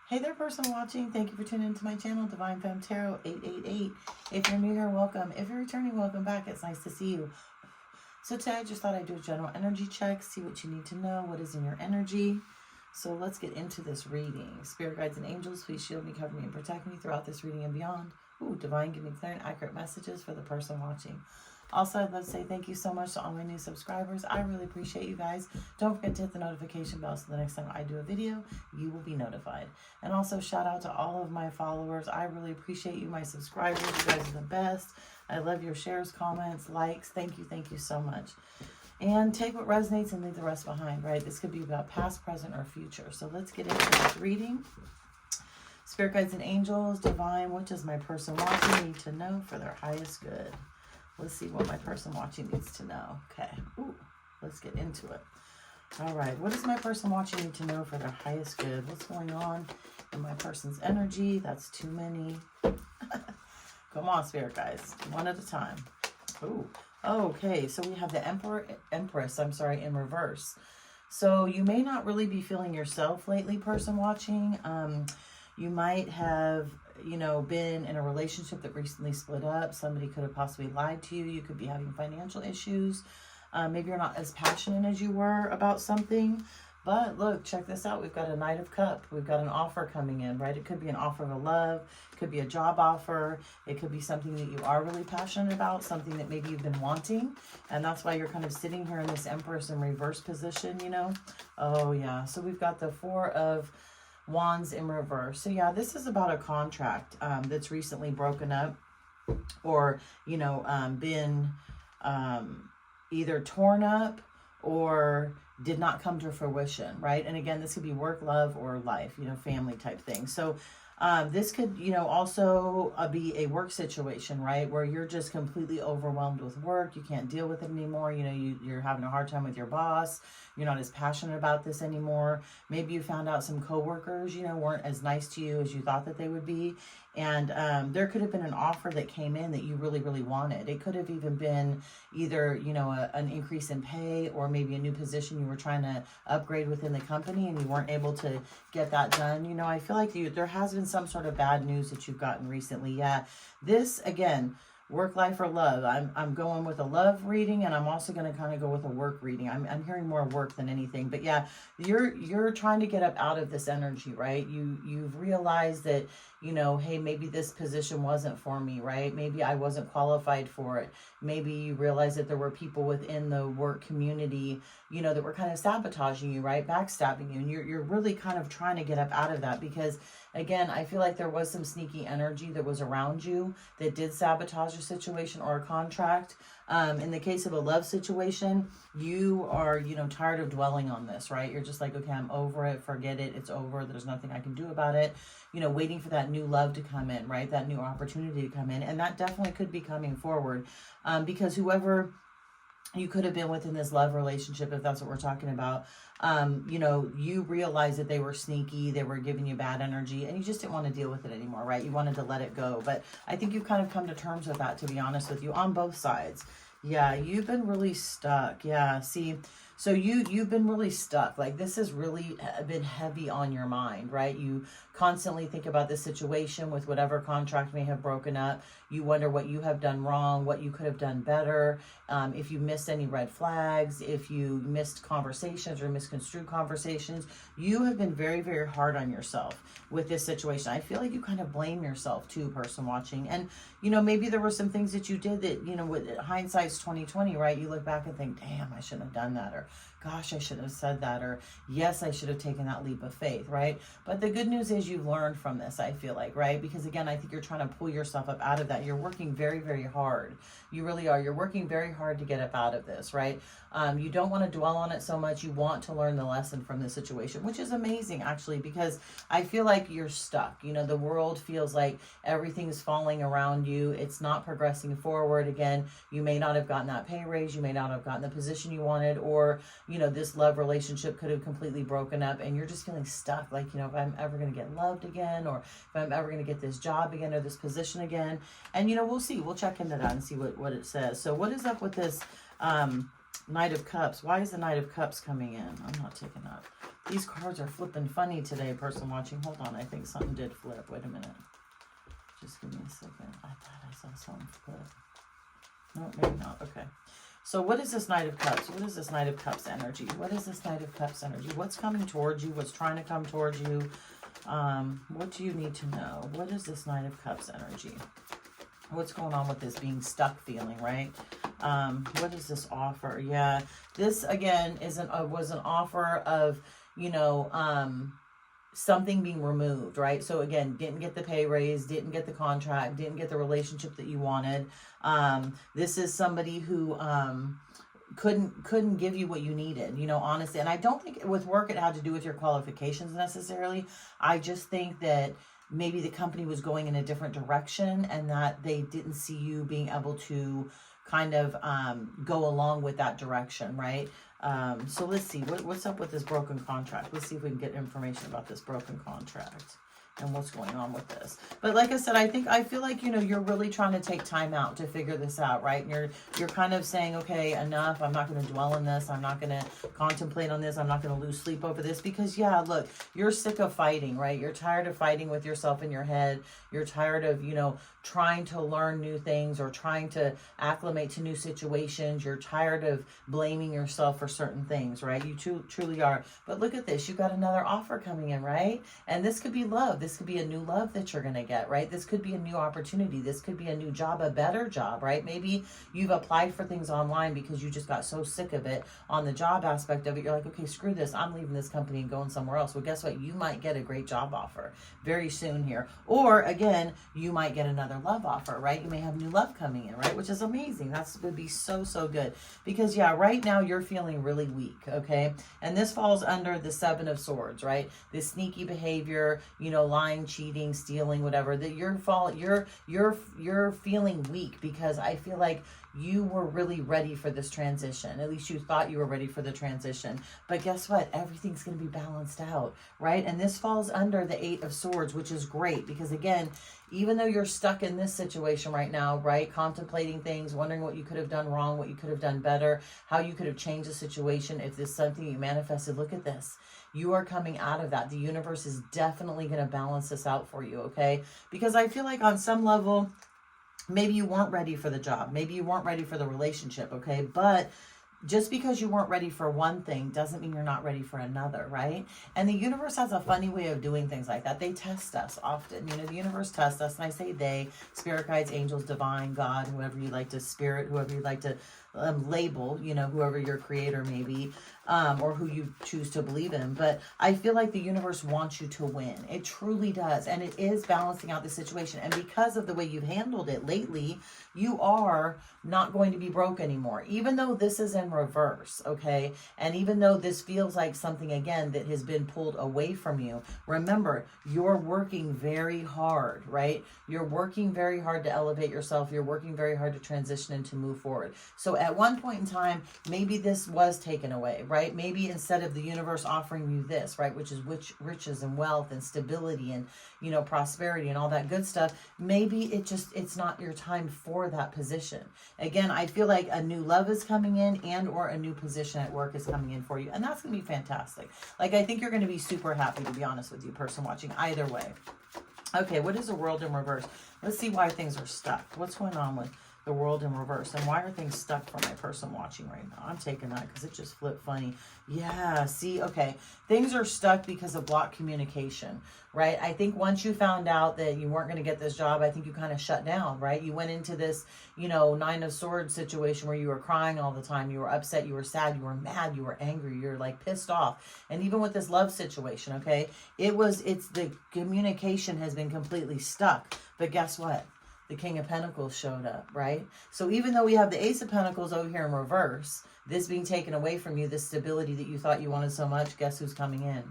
Hey there, person watching. Thank you for tuning into my channel, Divine Femme Tarot 888. If you're new here, welcome. If you're returning, welcome back. It's nice to see you. So today I just thought I'd do a general energy check, see what you need to know, what is in your energy. So let's get into this reading. Spirit guides and angels, please shield me, cover me, and protect me throughout this reading and beyond. Ooh, Divine, give me clear and accurate messages for the person watching. Also, I'd love to say thank you so much to all my new subscribers. I really appreciate you guys. Don't forget to hit the notification bell so the next time I do a video, you will be notified. And also, shout out to all of my followers. I really appreciate you, my subscribers. You guys are the best. I love your shares, comments, likes. Thank you so much. And take what resonates and leave the rest behind, right? This could be about past, present, or future. So let's get into this reading. Spirit guides and angels, Divine, what does my person watching need to know for their highest good? Let's see what my person watching needs to know. Okay. Ooh, let's get into it. All right. What does my person watching need to know for their highest good? What's going on in my person's energy? That's too many. Come on, Spirit guys. One at a time. Ooh. Okay. So we have the Empress, in reverse. So you may not really be feeling yourself lately, person watching. You might have, been in a relationship that recently split up. Somebody could have possibly lied to you. You could be having financial issues. Maybe you're not as passionate as you were about something. But look, check this out. We've got a Knight of Cups. We've got an offer coming in, right? It could be an offer of a love. It could be a job offer. It could be something that you are really passionate about, something that maybe you've been wanting. And that's why you're kind of sitting here in this Empress in reverse position, Oh, yeah. So we've got the Four of Wands in reverse. So yeah, this is about a contract that's recently broken up or, been either torn up or did not come to fruition, right? And again, this could be work, love, or life, family type thing. So this could, also be a work situation, right? Where you're just completely overwhelmed with work. You can't deal with it anymore. You're having a hard time with your boss. You're not as passionate about this anymore. Maybe you found out some coworkers, weren't as nice to you as you thought that they would be. And there could have been an offer that came in that you really, really wanted. It could have even been either, an increase in pay or maybe a new position you were trying to upgrade within the company and you weren't able to get that done. I feel like there has been some sort of bad news that you've gotten recently. Yeah, this, again, work, life, or love. I'm going with a love reading, and I'm also going to kind of go with a work reading. I'm hearing more work than anything. But yeah, you're trying to get up out of this energy, right? You've realized that, hey, maybe this position wasn't for me, right? Maybe I wasn't qualified for it. Maybe you realize that there were people within the work community, that were kind of sabotaging you, right? Backstabbing you. And you're really kind of trying to get up out of that because, again, I feel like there was some sneaky energy that was around you that did sabotage your situation or a contract. In the case of a love situation, you are, tired of dwelling on this, right? You're just like, okay, I'm over it. Forget it. It's over. There's nothing I can do about it. Waiting for that new love to come in, right? That new opportunity to come in. And that definitely could be coming forward because whoever you could have been within this love relationship, if that's what we're talking about, you realized that they were sneaky, they were giving you bad energy, and you just didn't want to deal with it anymore, right? You wanted to let it go. But I think you've kind of come to terms with that, to be honest with you, on both sides. Yeah, you've been really stuck. Yeah, see, so you've been really stuck. Like, this has really been heavy on your mind, right? You constantly think about the situation with whatever contract may have broken up. You wonder what you have done wrong, what you could have done better, if you missed any red flags, if you missed conversations or misconstrued conversations. You have been very, very hard on yourself with this situation. I feel like you kind of blame yourself too, person watching. And, maybe there were some things that you did that, with hindsight's 2020, right? You look back and think, damn, I shouldn't have done that. Or, gosh, I should have said that. Or, yes, I should have taken that leap of faith, right? But the good news is you've learned from this, I feel like, right? Because, again, I think you're trying to pull yourself up out of that. You're working very, very hard. You really are. You're working very hard to get up out of this, right? You don't want to dwell on it so much. You want to learn the lesson from the situation, which is amazing, actually, because I feel like you're stuck. The world feels like everything's falling around you. It's not progressing forward. Again, you may not have gotten that pay raise. You may not have gotten the position you wanted, or, this love relationship could have completely broken up and you're just feeling stuck. Like, if I'm ever going to get loved again, or if I'm ever going to get this job again or this position again. And, we'll see. We'll check into that and see what it says. So what is up with this Knight of Cups? Why is the Knight of Cups coming in? I'm not taking that. These cards are flipping funny today, person watching. Hold on, I think something did flip. Wait a minute. Just give me a second. I thought I saw something flip. No, maybe not. Okay. So what is this Knight of Cups? What is this Knight of Cups energy? What is this Knight of Cups energy? What's coming towards you? What's trying to come towards you? What do you need to know? What is this Knight of Cups energy? What's going on with this being stuck feeling, right? What is this offer? Yeah, this again was an offer of, you know, something being removed, right? So again, didn't get the pay raise, didn't get the contract, didn't get the relationship that you wanted. This is somebody who couldn't give you what you needed, you know, honestly. And I don't think with work it had to do with your qualifications necessarily. I just think that maybe the company was going in a different direction and that they didn't see you being able to kind of go along with that direction, right? So let's see, what's up with this broken contract? Let's see if we can get information about this broken contract and what's going on with this. But like I said, I feel like, you know, you're really trying to take time out to figure this out, right? And you're kind of saying, okay, enough. I'm not going to dwell on this. I'm not going to contemplate on this. I'm not going to lose sleep over this because, yeah, look, you're sick of fighting, right? You're tired of fighting with yourself in your head. You're tired of, you know, trying to learn new things or trying to acclimate to new situations. You're tired of blaming yourself for certain things, right? You truly are. But look at this. You've got another offer coming in, right? And this could be love. This could be a new love that you're going to get, right? This could be a new opportunity. This could be a new job, a better job, right? Maybe you've applied for things online because you just got so sick of it on the job aspect of it. You're like, okay, screw this. I'm leaving this company and going somewhere else. Well, guess what? You might get a great job offer very soon here. Or again, you might get another love offer, right? You may have new love coming in, right? Which is amazing. That would be so good. Because yeah, right now you're feeling really weak, okay? And this falls under the Seven of Swords, right? This sneaky behavior, you know, lying, cheating, stealing, whatever, that you're feeling weak because I feel like you were really ready for this transition. At least you thought you were ready for the transition. But guess what? Everything's going to be balanced out, right? And this falls under the Eight of Swords, which is great because, again, even though you're stuck in this situation right now, right? Contemplating things, wondering what you could have done wrong, what you could have done better, how you could have changed the situation. If this is something you manifested, look at this. You are coming out of that. The universe is definitely going to balance this out for you, okay? Because I feel like on some level, maybe you weren't ready for the job. Maybe you weren't ready for the relationship, okay? But just because you weren't ready for one thing doesn't mean you're not ready for another, right? And the universe has a funny way of doing things like that. They test us often. You know, the universe tests us, and I say they, spirit guides, angels, divine, God, whoever you like to spirit, whoever you like to label, you know, whoever your creator may be, or who you choose to believe in. But I feel like the universe wants you to win. It truly does. And it is balancing out the situation. And because of the way you've handled it lately, you are not going to be broke anymore. Even though this is in reverse, okay? And even though this feels like something, again, that has been pulled away from you, remember, you're working very hard, right? You're working very hard to elevate yourself. You're working very hard to transition and to move forward. So at one point in time, maybe this was taken away, right? Maybe instead of the universe offering you this, right, which is riches and wealth and stability and, you know, prosperity and all that good stuff, maybe it's not your time for that position. Again, I feel like a new love is coming in and or a new position at work is coming in for you. And that's going to be fantastic. Like, I think you're going to be super happy, to be honest with you, person watching, either way. Okay, what is the world in reverse? Let's see why things are stuck. What's going on with the world in reverse? And why are things stuck for my person watching right now? I'm taking that because it just flipped funny. Yeah, see, okay. Things are stuck because of blocked communication, right? I think once you found out that you weren't going to get this job, I think you kind of shut down, right? You went into this, you know, Nine of Swords situation where you were crying all the time. You were upset, you were sad, you were mad, you were angry, you're like pissed off. And even with this love situation, okay, it's the communication has been completely stuck. But guess what? The King of Pentacles showed up, right? So even though we have the Ace of Pentacles over here in reverse, this being taken away from you, this stability that you thought you wanted so much, guess who's coming in?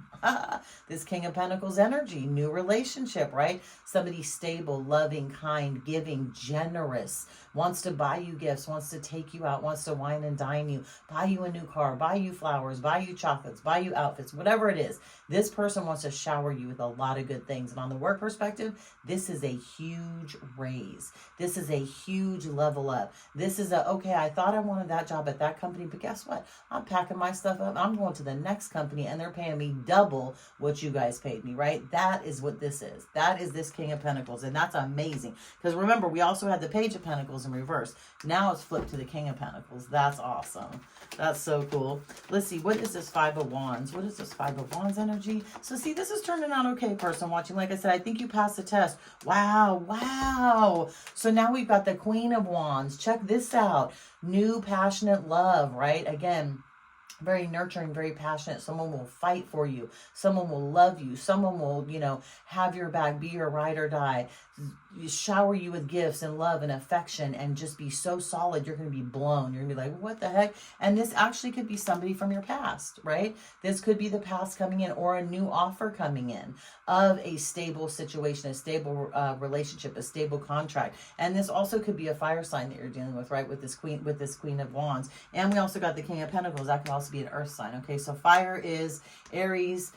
This King of Pentacles energy, new relationship, right? Somebody stable, loving, kind, giving, generous, wants to buy you gifts, wants to take you out, wants to wine and dine you, buy you a new car, buy you flowers, buy you chocolates, buy you outfits, whatever it is. This person wants to shower you with a lot of good things. And on the work perspective, this is a huge raise. This is a huge level up. This is okay, I thought I wanted that job at that company, company, but guess what? I'm packing my stuff up. I'm going to the next company, and they're paying me double what you guys paid me, right? That is what this is. That is this King of Pentacles, and that's amazing. Because remember, we also had the Page of Pentacles in reverse. Now it's flipped to the King of Pentacles. That's awesome. That's so cool. Let's see, what is this Five of Wands? What is this Five of Wands energy? So see, this is turning out okay, person watching. Like I said, I think you passed the test. Wow, wow. So now we've got the Queen of Wands. Check this out. New passionate love, right? Again, very nurturing, very passionate. Someone will fight for you. Someone will love you. Someone will, you know, have your back, be your ride or die, shower you with gifts and love and affection, and just be so solid. You're going to be blown. You're going to be like, what the heck? And this actually could be somebody from your past, right? This could be the past coming in, or a new offer coming in of a stable situation, a stable relationship, a stable contract. And this also could be a fire sign that you're dealing with, right? With this Queen of Wands. And we also got the King of Pentacles. That could also be an earth sign. Okay, so fire is Aries,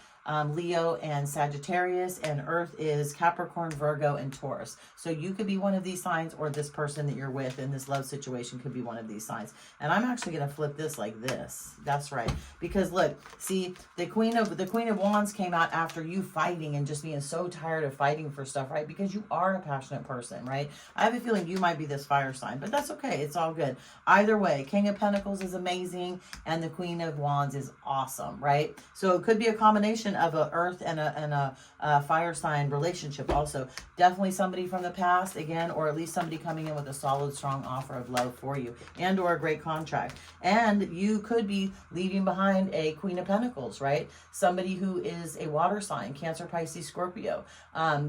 Leo, and Sagittarius, and earth is Capricorn, Virgo, and Taurus. So you could be one of these signs, or this person that you're with in this love situation could be one of these signs. And I'm actually going to flip this like this. That's right. Because look, see, the Queen of Wands came out after you fighting and just being so tired of fighting for stuff, right? Because you are a passionate person, right? I have a feeling you might be this fire sign, but that's okay. It's all good. Either way, King of Pentacles is amazing, and the Queen of Wands is awesome, right? So it could be a combination of a earth and a fire sign relationship. Also, definitely somebody from the past again, or at least somebody coming in with a solid, strong offer of love for you, and or a great contract. And you could be leaving behind a Queen of Pentacles, right? Somebody who is a water sign, Cancer, Pisces, Scorpio.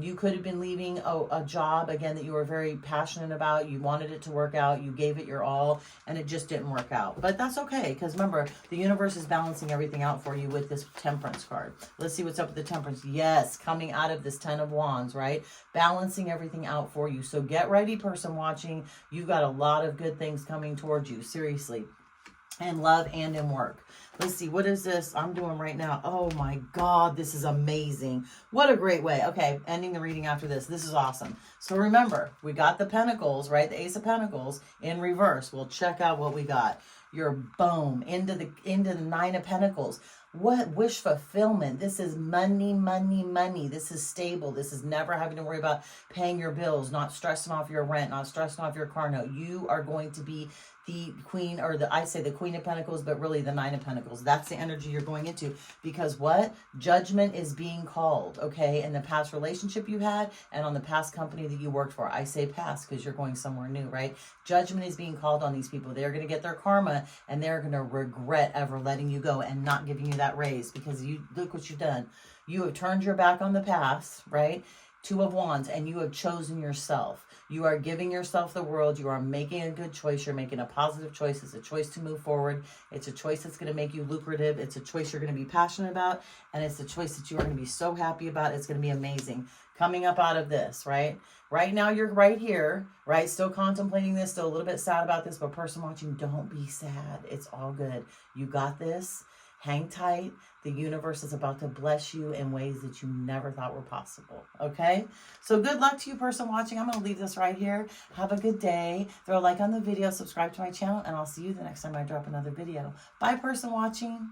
You could have been leaving a job again that you were very passionate about. You wanted it to work out. You gave it your all, and it just didn't work out. But that's okay, because remember, the universe is balancing everything out for you with this Temperance card. Let's see what's up with the Temperance. Yes, coming out of this Ten of Wands, right? Balancing everything out for you. So get ready, person watching. You've got a lot of good things coming towards you, seriously. In love and in work. Let's see, what is this I'm doing right now? Oh my God, this is amazing. What a great way. Okay, ending the reading after this. This is awesome. So remember, we got the Pentacles, right? The Ace of Pentacles in reverse. We'll check out what we got. Your boom into the Nine of Pentacles. What wish fulfillment. This is money, money, money. This is stable. This is never having to worry about paying your bills, not stressing off your rent, not stressing off your car note. You are going to be the queen, or I say the Queen of Pentacles, but really the Nine of Pentacles. That's the energy you're going into, because what? Judgment is being called, okay? In the past relationship you had, and on the past company that you worked for. I say past because you're going somewhere new, right? Judgment is being called on these people. They're going to get their karma, and they're going to regret ever letting you go and not giving you that raise, because you look what you've done. You have turned your back on the past, right? Two of Wands, and you have chosen yourself. You are giving yourself the world. You are making a good choice. You're making a positive choice. It's a choice to move forward. It's a choice that's going to make you lucrative. It's a choice you're going to be passionate about. And it's a choice that you are going to be so happy about. It's going to be amazing. Coming up out of this, right? Right now, you're right here, right? Still contemplating this, still a little bit sad about this, but person watching, don't be sad. It's all good. You got this. Hang tight. The universe is about to bless you in ways that you never thought were possible. Okay? So good luck to you, person watching. I'm going to leave this right here. Have a good day. Throw a like on the video. Subscribe to my channel. And I'll see you the next time I drop another video. Bye, person watching.